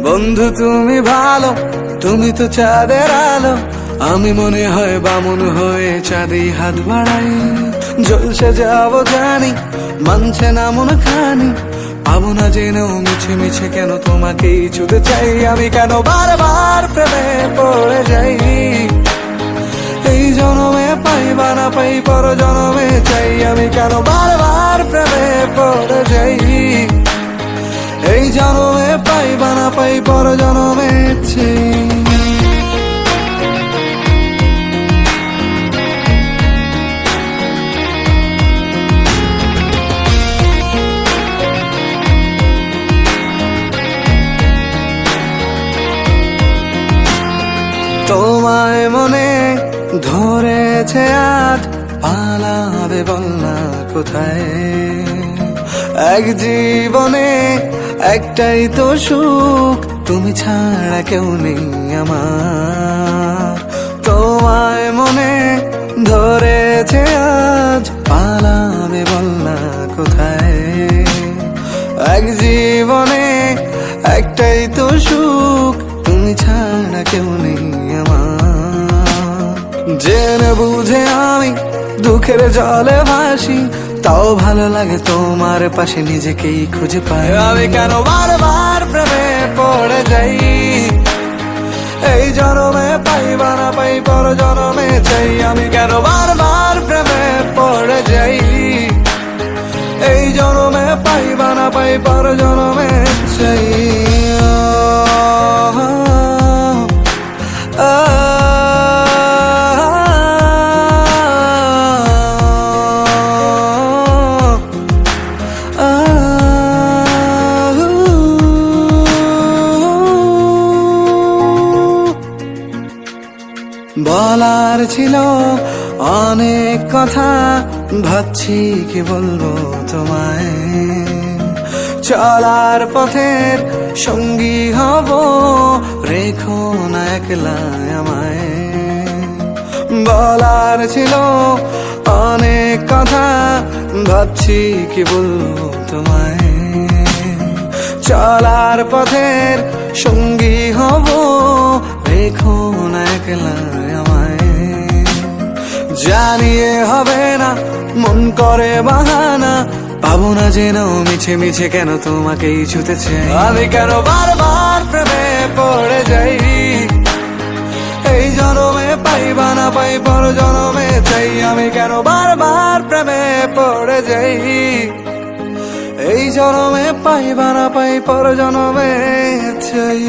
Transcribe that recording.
বন্ধু তুমি ভালো, তুমি তো চাঁদের আলো, আমি মনে হয় বামুন হয়ে চাঁদে হাত বাড়াই। জলসে যাবো জানি, মানছে না মন খানি, পাবো না জেনেও মিছে মিছে কেন তোমাকেই ছুতে চাই। আমি কেন বারবার প্রেমে পড়ে যাই, এই জনমে পাই বা না পাই পর জনমে চাই। আমি কেন বারবার প্রেমে পড়ে যাই, এই জনমে পাই বা না পাই পর জনমে চাই। তোমায় মনে ধরেছে আজ, পালাবে বল না কোথায়। এক জীবনে একটাই তো সুখ, তুমি ছাড়া কেউ নেই আমার। তোমায় মনে ধরেছে আজ, পালাবে বল না কোথায়। এক জীবনে একটাই তো সুখ, তুমি ছাড়া কেউ নেই আমার। জেনে বুঝে আমি দুঃখের জলে ভাসি, তাও ভালো লাগে তোমার পাশে নিজেকেই খুঁজে পাই। আমি কেন বারবার প্রেমে পড়ে যাই, এই জনমে পাই বা না পাই পর জনমে চাই। আমি কেন বারবার প্রেমে পড়ে যাই, এই জনমে পাই বা না পাই পর জনমে চাই। বলার ছিল অনেক কথা, ভাবছি কি বলবো তোমায়। চলার পথের সঙ্গী হব, রেখো না একলা আমায়। বলার ছিল অনেক কথা, ভাবছি কি বলবো তোমায়। চলার পথের সঙ্গী হব, রেখো না একলা আমায়। জানিয়ে হবে না, মন করে বাহানা, পাবো না জেনেও মিছে মিছে কেন তোমাকেই ছুতে চাই। আমি কেন বারবার প্রেমে পড়ে যাই, এই জনমে পাই বা না পাই পর জনমে চাই। আমি কেন বারবার প্রেমে পড়ে যাই, এই জনমে পাই বা না পাই পর জনমে চাই।